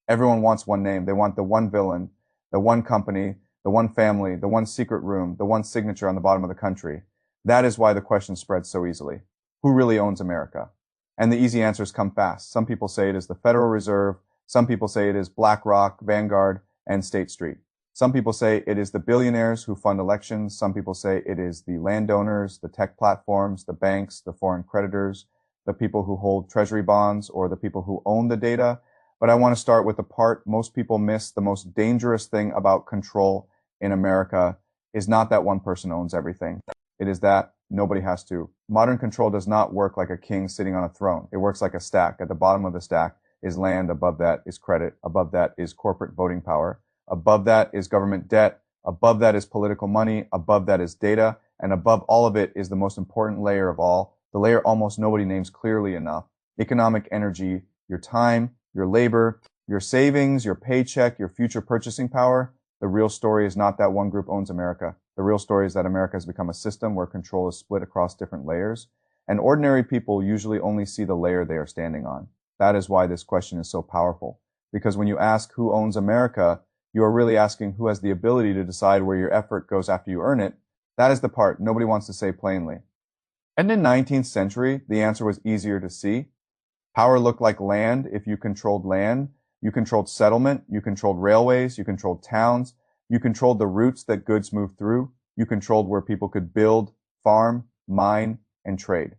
Everyone wants one name. They want the one villain, the one company, the one family, the one secret room, the one signature on the bottom of the country. That is why the question spreads so easily. Who really owns America? And the easy answers come fast. Some people say it is the Federal Reserve. Some people say it is BlackRock, Vanguard, and State Street. Some people say it is the billionaires who fund elections. Some people say it is the landowners, the tech platforms, the banks, the foreign creditors, the people who hold treasury bonds, or the people who own the data. But I want to start with the part most people miss. The most dangerous thing about control in America is not that one person owns everything. It is that nobody has to. Modern control does not work like a king sitting on a throne. It works like a stack. At the bottom of the stack is land. Above that is credit. Above that is corporate voting power. Above that is government debt. Above that is political money. Above that is data. And above all of it is the most important layer of all, the layer almost nobody names clearly enough: economic energy, your time, your labor, your savings, your paycheck, your future purchasing power. The real story is not that one group owns America. The real story is that America has become a system where control is split across different layers, and ordinary people usually only see the layer they are standing on. That is why this question is so powerful, because when you ask who owns America, you are really asking who has the ability to decide where your effort goes after you earn it. That is the part nobody wants to say plainly. And in the 19th century, the answer was easier to see. Power looked like land if you controlled land. You controlled settlement. You controlled railways. You controlled towns. You controlled the routes that goods moved through. You controlled where people could build, farm, mine, and trade.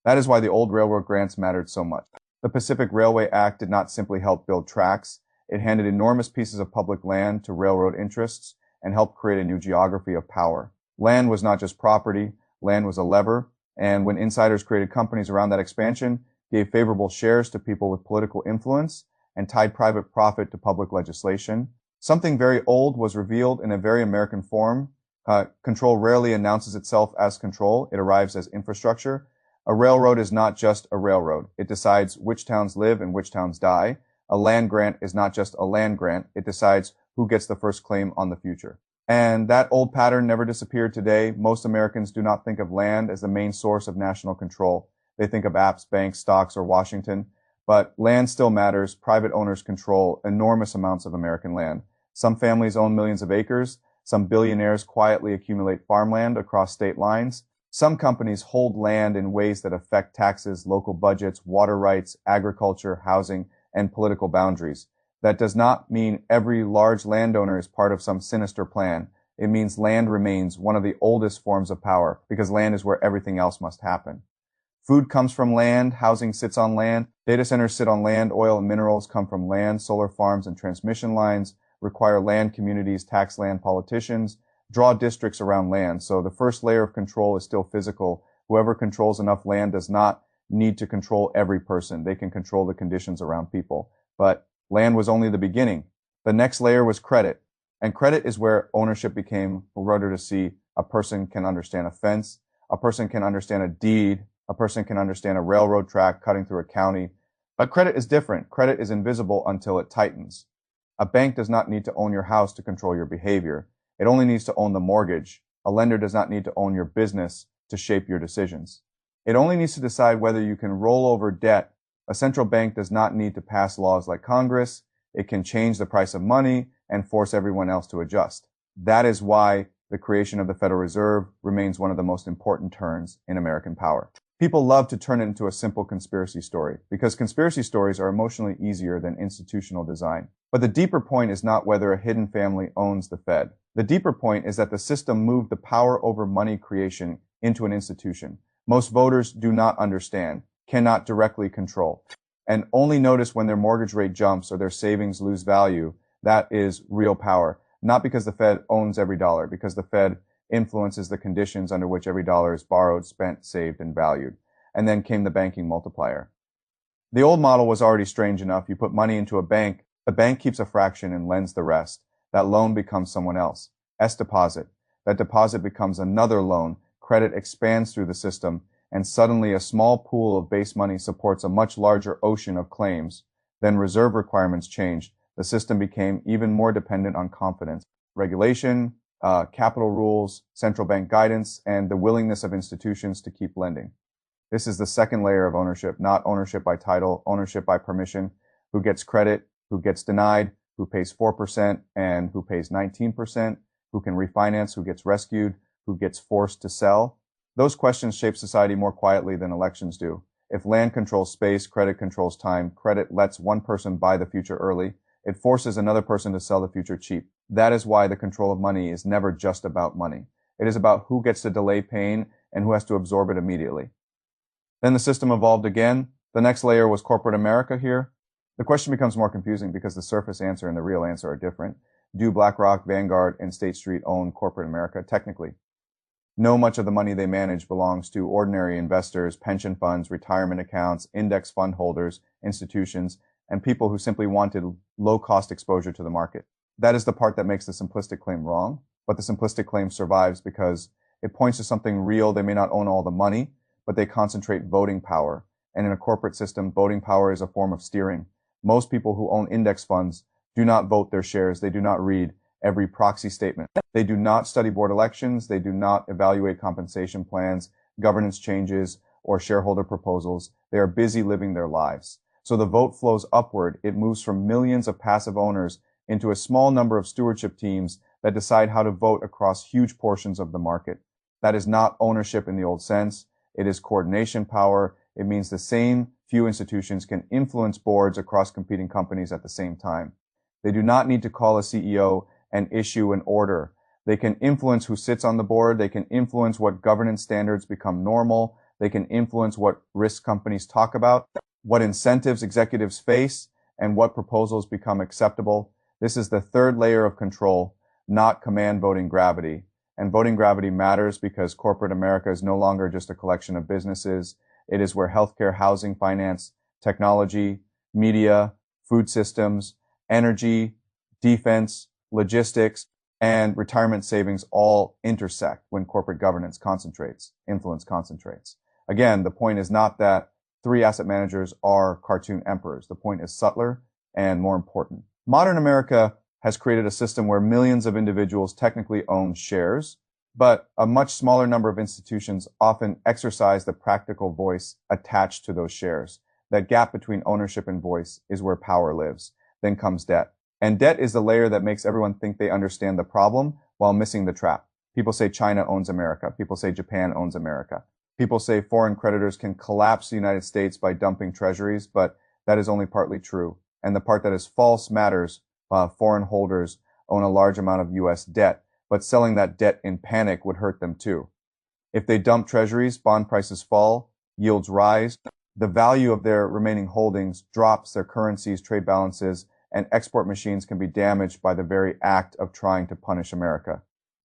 That is why the old railroad grants mattered so much. The Pacific Railway Act did not simply help build tracks. It handed enormous pieces of public land to railroad interests and helped create a new geography of power. Land was not just property. Land was a lever. And when insiders created companies around that expansion, gave favorable shares to people with political influence, and tied private profit to public legislation, something very old was revealed in a very American form. Control rarely announces itself as control. It arrives as infrastructure. A railroad is not just a railroad. It decides which towns live and which towns die. A land grant is not just a land grant. It decides who gets the first claim on the future. And that old pattern never disappeared today. Most Americans do not think of land as the main source of national control. They think of apps, banks, stocks, or Washington. But land still matters. Private owners control enormous amounts of American land. Some families own millions of acres. Some billionaires quietly accumulate farmland across state lines. Some companies hold land in ways that affect taxes, local budgets, water rights, agriculture, housing, and political boundaries. That does not mean every large landowner is part of some sinister plan. It means land remains one of the oldest forms of power, because land is where everything else must happen. Food comes from land, housing sits on land, data centers sit on land, oil and minerals come from land, solar farms and transmission lines require land communities, tax land politicians, draw districts around land. So the first layer of control is still physical. Whoever controls enough land does not need to control every person. They can control the conditions around people. But land was only the beginning. The next layer was credit. And credit is where ownership became harder to see. A person can understand a fence. A person can understand a deed. A person can understand a railroad track cutting through a county. But credit is different. Credit is invisible until it tightens. A bank does not need to own your house to control your behavior. It only needs to own the mortgage. A lender does not need to own your business to shape your decisions. It only needs to decide whether you can roll over debt. A central bank does not need to pass laws like Congress. It can change the price of money and force everyone else to adjust. That is why the creation of the Federal Reserve remains one of the most important turns in American power. People love to turn it into a simple conspiracy story, because conspiracy stories are emotionally easier than institutional design. But the deeper point is not whether a hidden family owns the Fed. The deeper point is that the system moved the power over money creation into an institution. Most voters do not understand, cannot directly control, and only notice when their mortgage rate jumps or their savings lose value. That is real power. Not because the Fed owns every dollar, because the Fed influences the conditions under which every dollar is borrowed, spent, saved, and valued. And then came the banking multiplier. The old model was already strange enough. You put money into a bank, the bank keeps a fraction and lends the rest. That loan becomes someone else. S-deposit. That deposit becomes another loan. Credit expands through the system, and suddenly a small pool of base money supports a much larger ocean of claims. Then reserve requirements changed. The system became even more dependent on confidence, regulation, capital rules, central bank guidance, and the willingness of institutions to keep lending. This is the second layer of ownership, not ownership by title, ownership by permission. Who gets credit? who gets denied, who pays 4% and who pays 19%, who can refinance, who gets rescued, who gets forced to sell. Those questions shape society more quietly than elections do. If land controls space, credit controls time, credit lets one person buy the future early, it forces another person to sell the future cheap. That is why the control of money is never just about money. It is about who gets to delay pain and who has to absorb it immediately. Then the system evolved again. The next layer was corporate America here. The question becomes more confusing because the surface answer and the real answer are different. Do BlackRock, Vanguard, and State Street own corporate America? Technically. No, much of the money they manage belongs to ordinary investors, pension funds, retirement accounts, index fund holders, institutions, and people who simply wanted low-cost exposure to the market. That is the part that makes the simplistic claim wrong, but the simplistic claim survives because it points to something real. They may not own all the money, but they concentrate voting power. And in a corporate system, voting power is a form of steering. Most people who own index funds do not vote their shares. They do not read every proxy statement. They do not study board elections. They do not evaluate compensation plans, governance changes, or shareholder proposals. They are busy living their lives. So the vote flows upward. It moves from millions of passive owners into a small number of stewardship teams that decide how to vote across huge portions of the market. That is not ownership in the old sense. It is coordination power. It means the same few institutions can influence boards across competing companies at the same time. They do not need to call a CEO and issue an order. They can influence who sits on the board. They can influence what governance standards become normal. They can influence what risk companies talk about, what incentives executives face, and what proposals become acceptable. This is the third layer of control, not command voting gravity. And voting gravity matters because corporate America is no longer just a collection of businesses. It is where healthcare, housing, finance, technology, media, food systems, energy, defense, logistics, and retirement savings all intersect when corporate governance concentrates, influence concentrates. Again, the point is not that three asset managers are cartoon emperors. The point is subtler and more important. Modern America has created a system where millions of individuals technically own shares, but a much smaller number of institutions often exercise the practical voice attached to those shares. That gap between ownership and voice is where power lives. Then comes debt. And debt is the layer that makes everyone think they understand the problem while missing the trap. People say China owns America. People say Japan owns America. People say foreign creditors can collapse the United States by dumping treasuries, but that is only partly true. And the part that is false matters. Foreign holders own a large amount of U.S. debt, but selling that debt in panic would hurt them too. If they dump treasuries, bond prices fall, yields rise, the value of their remaining holdings drops, their currencies, trade balances, and export machines can be damaged by the very act of trying to punish America.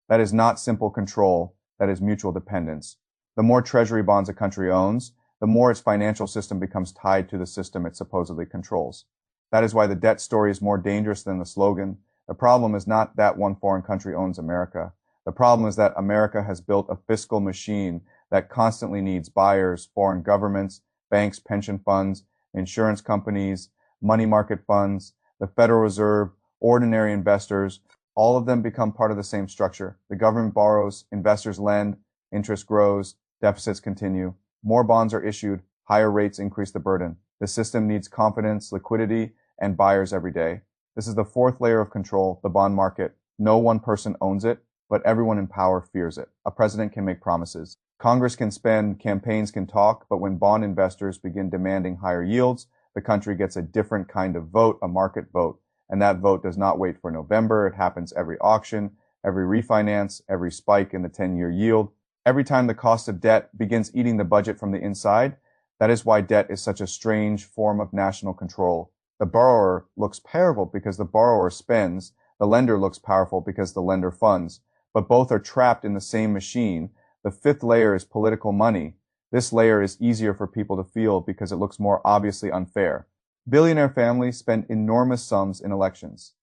That is not simple control, that is mutual dependence. The more treasury bonds a country owns, the more its financial system becomes tied to the system it supposedly controls. That is why the debt story is more dangerous than the slogan. The problem is not that one foreign country owns America. The problem is that America has built a fiscal machine that constantly needs buyers, foreign governments, banks, pension funds, insurance companies, money market funds, the Federal Reserve, ordinary investors. All of them become part of the same structure. The government borrows, investors lend, interest grows, deficits continue. More bonds are issued, higher rates increase the burden. The system needs confidence, liquidity, and buyers every day. This is the fourth layer of control, the bond market. No one person owns it, but everyone in power fears it. A president can make promises. Congress can spend, campaigns can talk, but when bond investors begin demanding higher yields, the country gets a different kind of vote, a market vote. And that vote does not wait for November. It happens every auction, every refinance, every spike in the 10-year yield. Every time the cost of debt begins eating the budget from the inside. That is why debt is such a strange form of national control. The borrower looks powerful because the borrower spends. The lender looks powerful because the lender funds. But both are trapped in the same machine. The fifth layer is political money. This layer is easier for people to feel because it looks more obviously unfair. Billionaire families spend enormous sums in elections.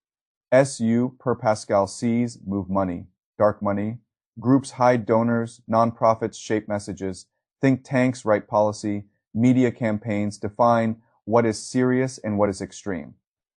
SU per Pascal C's move money, dark money. Groups hide donors, nonprofits shape messages, think tanks write policy, media campaigns define what is serious and what is extreme.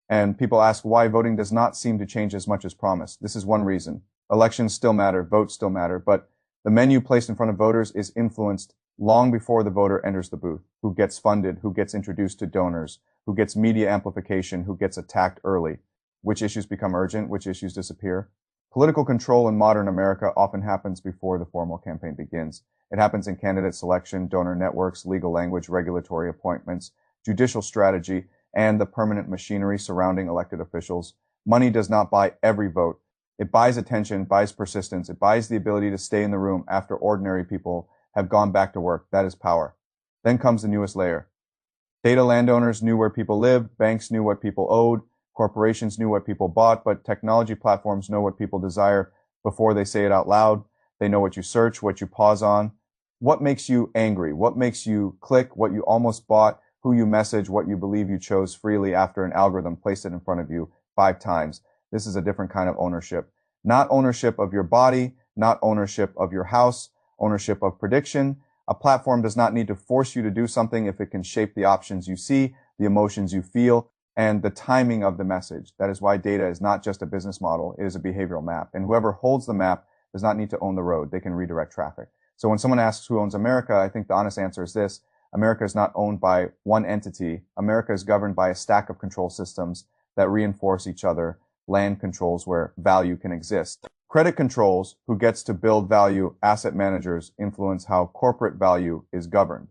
And people ask why voting does not seem to change as much as promised. This is one reason. Elections still matter, votes still matter, but the menu placed in front of voters is influenced long before the voter enters the booth. Who gets funded, who gets introduced to donors, who gets media amplification, who gets attacked early. Which issues become urgent? Which issues disappear? Political control in modern America often happens before the formal campaign begins. It happens in candidate selection, donor networks, legal language, regulatory appointments, judicial strategy, and the permanent machinery surrounding elected officials. Money does not buy every vote. It buys attention, buys persistence. It buys the ability to stay in the room after ordinary people have gone back to work. That is power. Then comes the newest layer. Data landowners knew where people lived. Banks knew what people owed. Corporations knew what people bought, but technology platforms know what people desire before they say it out loud. They know what you search, what you pause on, what makes you angry, what makes you click, what you almost bought, who you message, what you believe you chose freely after an algorithm placed it in front of you 5 times. This is a different kind of ownership. Not ownership of your body, not ownership of your house, ownership of prediction. A platform does not need to force you to do something if it can shape the options you see, the emotions you feel, and the timing of the message. That is why data is not just a business model, it is a behavioral map. And whoever holds the map does not need to own the road. They can redirect traffic. So when someone asks who owns America, I think the honest answer is this. America is not owned by one entity. America is governed by a stack of control systems that reinforce each other. Land controls where value can exist. Credit controls who gets to build value. Asset managers influence how corporate value is governed.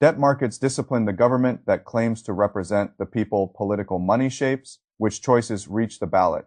Debt markets discipline the government that claims to represent the people. Political money shapes which choices reach the ballot.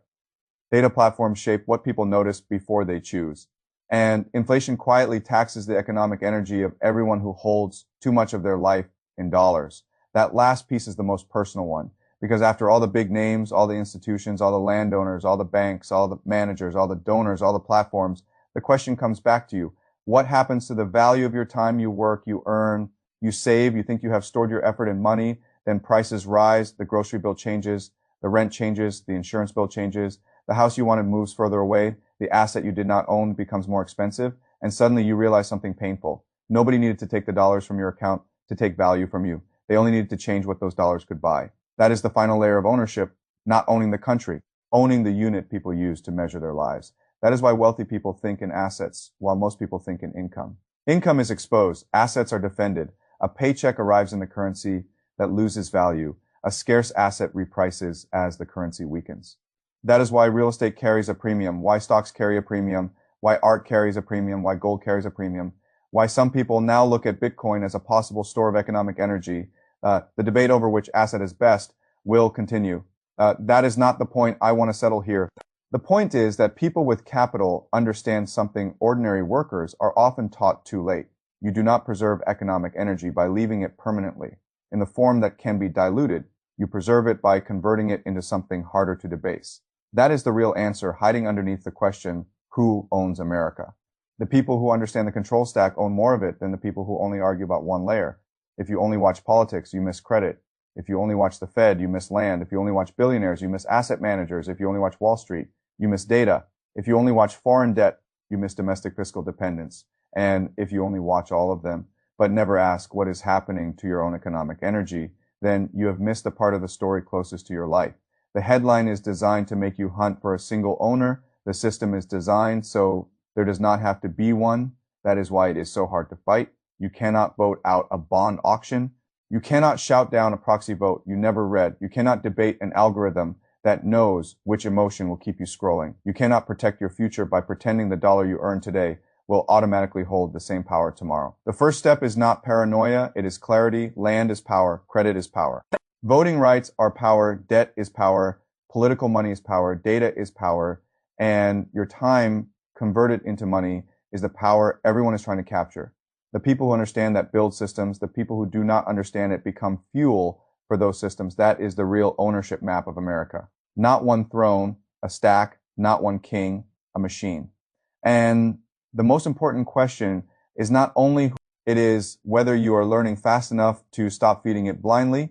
Data platforms shape what people notice before they choose. And inflation quietly taxes the economic energy of everyone who holds too much of their life in dollars. That last piece is the most personal one, because after all the big names, all the institutions, all the landowners, all the banks, all the managers, all the donors, all the platforms, the question comes back to you. What happens to the value of your time you work, you earn, you save, you think you have stored your effort in money, then prices rise, the grocery bill changes, the rent changes, the insurance bill changes, the house you wanted moves further away, the asset you did not own becomes more expensive, and suddenly you realize something painful. Nobody needed to take the dollars from your account to take value from you. They only needed to change what those dollars could buy. That is the final layer of ownership, not owning the country, owning the unit people use to measure their lives. That is why wealthy people think in assets, while most people think in income. Income is exposed. Assets are defended. A paycheck arrives in the currency that loses value. A scarce asset reprices as the currency weakens. That is why real estate carries a premium, why stocks carry a premium, why art carries a premium, why gold carries a premium, why some people now look at Bitcoin as a possible store of economic energy. The debate over which asset is best will continue. That is not the point I want to settle here. The point is that people with capital understand something ordinary workers are often taught too late. You do not preserve economic energy by leaving it permanently in the form that can be diluted. You preserve it by converting it into something harder to debase. That is the real answer hiding underneath the question, who owns America? The people who understand the control stack own more of it than the people who only argue about one layer. If you only watch politics, you miss credit. If you only watch the Fed, you miss land. If you only watch billionaires, you miss asset managers. If you only watch Wall Street, you miss data. If you only watch foreign debt, you miss domestic fiscal dependence. And if you only watch all of them, but never ask what is happening to your own economic energy, then you have missed the part of the story closest to your life. The headline is designed to make you hunt for a single owner. The system is designed so there does not have to be one. That is why it is so hard to fight. You cannot vote out a bond auction. You cannot shout down a proxy vote you never read. You cannot debate an algorithm that knows which emotion will keep you scrolling. You cannot protect your future by pretending the dollar you earn today will automatically hold the same power tomorrow. The first step is not paranoia. It is clarity. Land is power. Credit is power. Voting rights are power. Debt is power. Political money is power. Data is power. And your time converted into money is the power everyone is trying to capture. The people who understand that build systems. The people who do not understand it become fuel for those systems. That is the real ownership map of America. Not one throne, a stack, not one king, a machine. And the most important question is not only it is whether you are learning fast enough to stop feeding it blindly,